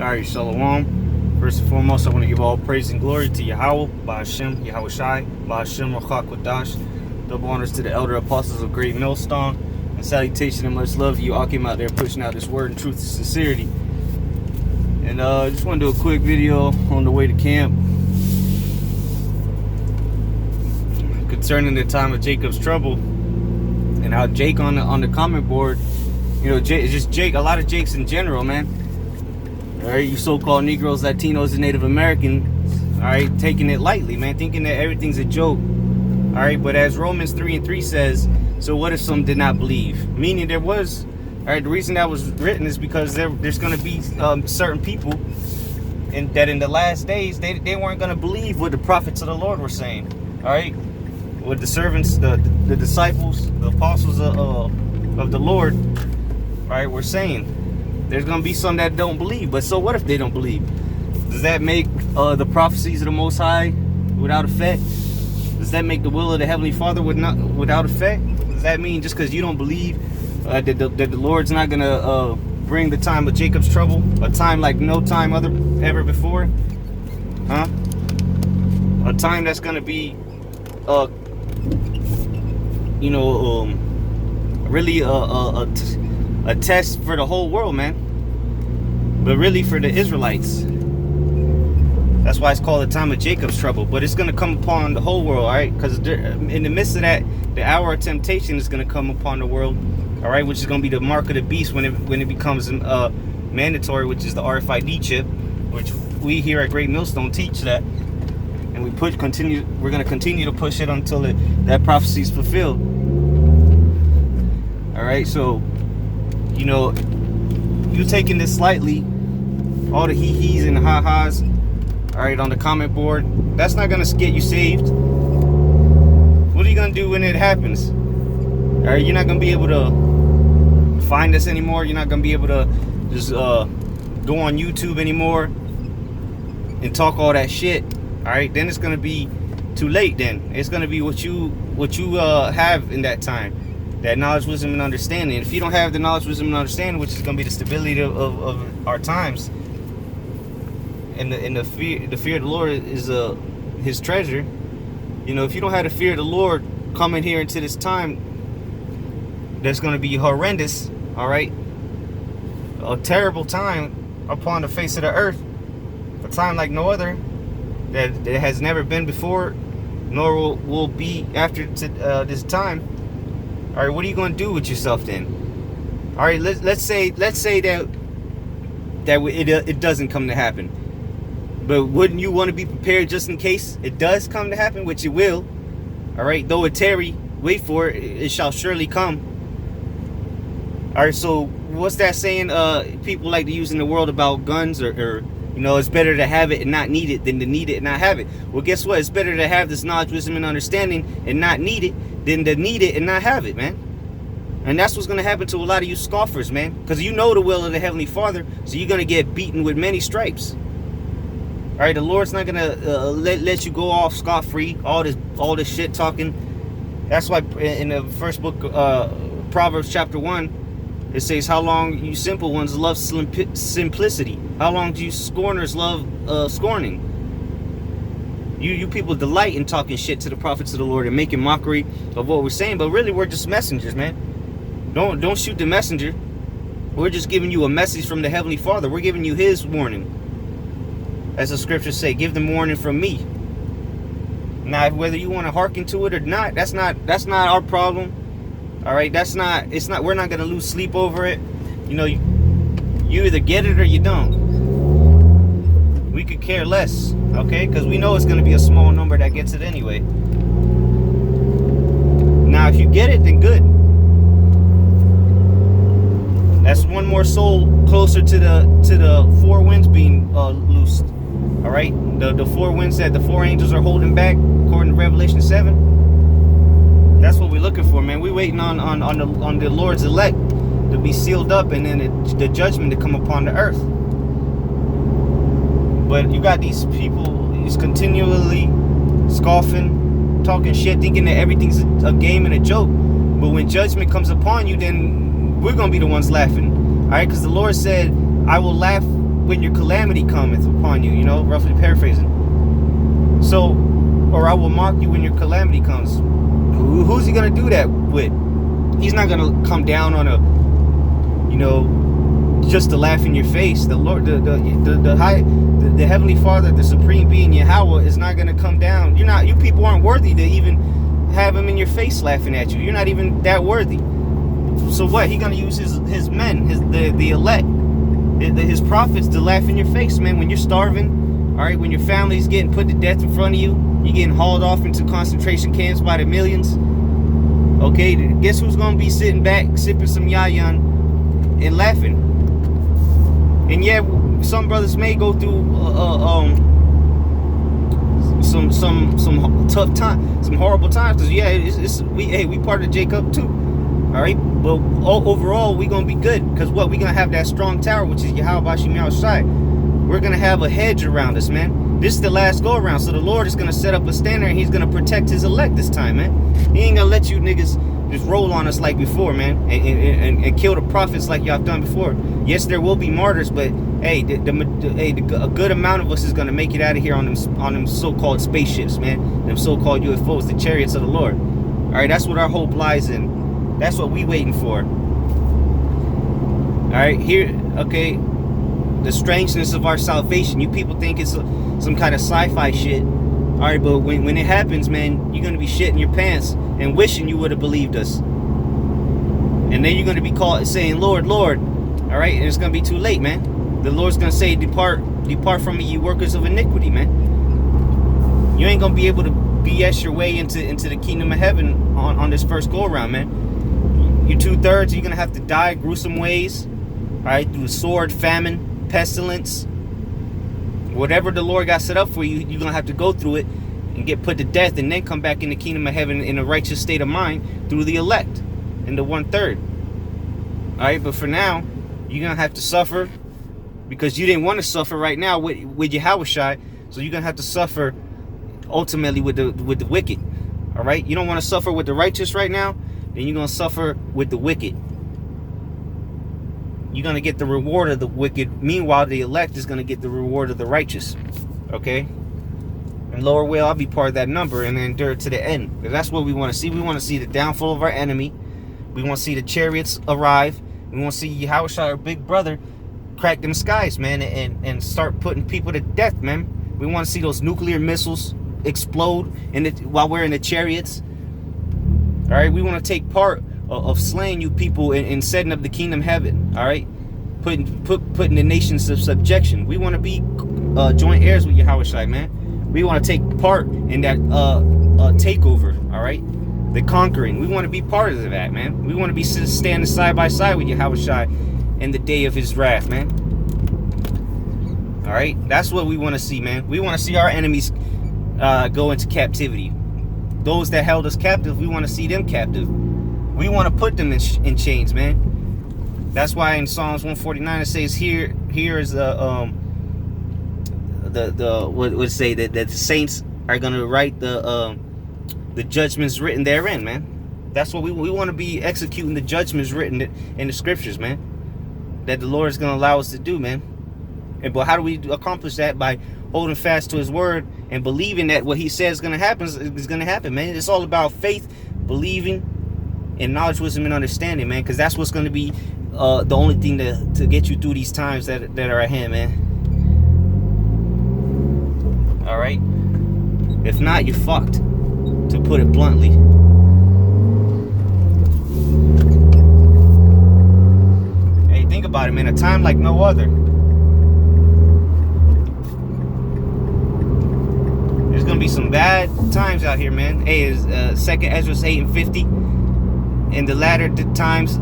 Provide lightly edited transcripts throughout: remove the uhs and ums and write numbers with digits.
Alright, Shalom. First and foremost, I want to give all praise and glory to Yahweh, Ba'ashem, Yahweh Shai, Ba'ashem, Rachak Wadash. Double honors to the elder apostles of Great Millstone. And salutation and much love to you all came out there pushing out this word in truth and sincerity. And I just want to do a quick video on the way to camp concerning the time of Jacob's trouble and how Jake on the comment board, you know, just Jake, a lot of Jakes in general, man. All right, you so-called Negroes, Latinos, and Native Americans, all right, taking it lightly, man, thinking that everything's a joke. All right, but as Romans 3:3 says, so what if some did not believe? Meaning there was, all right, the reason that was written is because there's going to be certain people that in the last days, they weren't going to believe what the prophets of the Lord were saying, all right? What the servants, the disciples, the apostles of the Lord, all right, were saying. There's going to be some that don't believe, but so what if they don't believe? Does that make the prophecies of the Most High without effect? Does that make the will of the Heavenly Father without effect? Does that mean just because you don't believe that the Lord's not going to bring the time of Jacob's trouble, a time like no time ever before? Huh? A time that's going to be, really a test for the whole world, man. But really for the Israelites. That's why it's called the time of Jacob's trouble. But it's going to come upon the whole world, all right? Because in the midst of that, the hour of temptation is going to come upon the world, all right? Which is going to be the mark of the beast when it becomes mandatory, which is the RFID chip, which we here at Great Millstone teach that. And we're going to continue to push it until that prophecy is fulfilled. All right, so, you know, you taking this slightly, all the hee-hees and the ha-has, all right, on the comment board, that's not going to get you saved. What are you going to do when it happens? All right, you're not going to be able to find us anymore. You're not going to be able to just go on YouTube anymore and talk all that shit. All right, then it's going to be too late then. It's going to be what you have in that time. That knowledge, wisdom, and understanding. If you don't have the knowledge, wisdom, and understanding, which is going to be the stability of our times, and the fear of the Lord is His treasure. You know, if you don't have the fear of the Lord coming here into this time, that's going to be horrendous. All right, a terrible time upon the face of the earth, a time like no other that has never been before, nor will be after this time. All right, what are you going to do with yourself then? All right, let's say that it doesn't come to happen. But wouldn't you want to be prepared just in case it does come to happen, which it will? All right, though it tarry, wait for it, it shall surely come. All right, so what's that saying people like to use in the world about guns or you know, it's better to have it and not need it than to need it and not have it. Well, guess what? It's better to have this knowledge, wisdom, and understanding and not need it than to need it and not have it, man. And that's what's going to happen to a lot of you scoffers, man. Because you know the will of the Heavenly Father, so you're going to get beaten with many stripes. All right, the Lord's not going to let you go off scot-free, all this shit talking. That's why in the first book, Proverbs chapter 1, it says, how long you simple ones love simplicity? How long do you scorners love scorning? You people delight in talking shit to the prophets of the Lord and making mockery of what we're saying, but really we're just messengers, man. Don't shoot the messenger. We're just giving you a message from the Heavenly Father. We're giving you His warning. As the scriptures say, give them warning from me. Now, whether you want to hearken to it or not, that's not our problem. All right, we're not going to lose sleep over it. You know, you either get it or you don't. We could care less, okay? Because we know it's going to be a small number that gets it anyway. Now, if you get it, then good. That's one more soul closer to the four winds being loosed. All right, the four winds that the four angels are holding back, according to Revelation 7. That's what we're looking for, man. We're waiting on the Lord's elect to be sealed up, and then the judgment to come upon the earth. But you got these people who's continually scoffing, talking shit, thinking that everything's a game and a joke. But when judgment comes upon you, then we're gonna be the ones laughing. All right, because the Lord said, I will laugh when your calamity cometh upon you, roughly paraphrasing. So, or I will mock you when your calamity comes. Who's he going to do that with? He's not going to come down on just to laugh in your face. The Lord, the Heavenly Father, the Supreme Being, Yahweh, is not going to come down. You people aren't worthy to even have him in your face laughing at you. You're not even that worthy. So what? He going to use his men, the elect, his prophets to laugh in your face, man, when you're starving, all right, when your family's getting put to death in front of you, you're getting hauled off into concentration camps by the millions. Okay, guess who's going to be sitting back, sipping some yayan and laughing? And yeah, some brothers may go through some tough time, some horrible times. Cause yeah, we part of Jacob too. All right, but overall we gonna be good. Cause what? We gonna have that strong tower, which is Yahweh Bashim Yahushai. We're gonna have a hedge around us, man. This is the last go around. So the Lord is gonna set up a standard, and He's gonna protect His elect this time, man. He ain't gonna let you niggas just roll on us like before, man, and kill the prophets like y'all done before. Yes, there will be martyrs, but hey, a good amount of us is gonna make it out of here on them so-called spaceships, man, them so-called UFOs, the chariots of the Lord. All right, that's what our hope lies in. That's what we waiting for. All right, here, okay, the strangeness of our salvation. You people think it's some kind of sci-fi shit. All right, but when it happens, man, you're gonna be shitting your pants and wishing you would have believed us. And then you're gonna be saying, Lord, Lord. All right, and it's gonna be too late, man. The Lord's gonna say, depart from me, you workers of iniquity, man. You ain't gonna be able to BS your way into the kingdom of heaven on this first go around, man. You're 2/3. You're gonna have to die gruesome ways, all right, through sword, famine, pestilence, whatever the Lord got set up for you. You're gonna have to go through it and get put to death, and then come back in the kingdom of heaven in a righteous state of mind through the elect in the 1/3. All right, but for now, you're gonna have to suffer because you didn't want to suffer right now with Yahushua. So you're gonna have to suffer ultimately with the wicked. All right, you don't want to suffer with the righteous right now. Then you're going to suffer with the wicked. You're going to get the reward of the wicked. Meanwhile, the elect is going to get the reward of the righteous. Okay? And lower will, I'll be part of that number and endure to the end. Because that's what we want to see. We want to see the downfall of our enemy. We want to see the chariots arrive. We want to see Yahushua, our big brother, crack them skies, man, and start putting people to death, man. We want to see those nuclear missiles explode while we're in the chariots. All right, we want to take part of slaying you people and setting up the kingdom of heaven. All right, putting the nations of subjection. We want to be joint heirs with Yahushua, man. We want to take part in that takeover. All right, the conquering. We want to be part of that, man. We want to be standing side by side with Yahushua in the day of His wrath, man. All right, that's what we want to see, man. We want to see our enemies go into captivity. Those that held us captive, we want to see them captive. We want to put them in chains, man. That's why in Psalms 149 it says here is what would say that the saints are going to write the judgments written therein, man. That's what we want to be executing, the judgments written in the scriptures, man. That the Lord is going to allow us to do, man. But how do we accomplish that? By holding fast to His word and believing that what He says is going to happen is going to happen, man. It's all about faith, believing, and knowledge, wisdom, and understanding, man. Because that's what's going to be the only thing to get you through these times that are at hand, man. All right. If not, you're fucked. To put it bluntly. Hey, think about it, man. A time like no other. There's gonna be some bad times out here, man. Hey, is 2nd Ezra 8:50. In the latter times,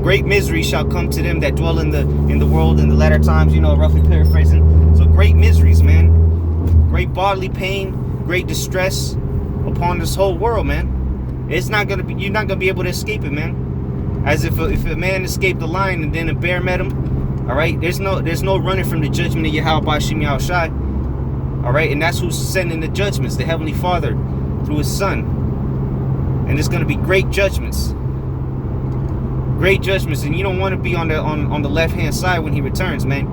great misery shall come to them that dwell in the world in the latter times. Roughly paraphrasing. So great miseries, man. Great bodily pain, great distress upon this whole world, man. It's not gonna be. You're not gonna be able to escape it, man. As if a man escaped the lion and then a bear met him. All right. There's no running from the judgment of Yahweh Bashim Yahushai. All right, and that's who's sending the judgments, the Heavenly Father, through His Son. And it's going to be great judgments. great judgments, and you don't want to be on the left hand side when he returns, man.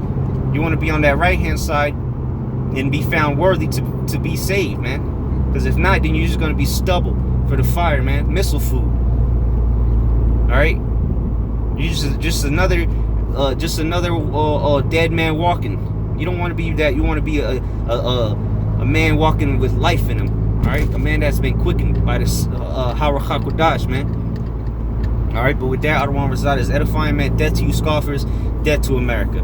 You want to be on that right hand side and be found worthy to be saved, man. Because if not, then you're just going to be stubble for the fire, man. Missile food. All right, you're just another dead man walking. You don't want to be that. You want to be a man walking with life in him. All right, a man that's been quickened by this Haruch HaKodesh, man. All right, but with that, Adawan Rashad is edifying, man. Death to you scoffers, death to America.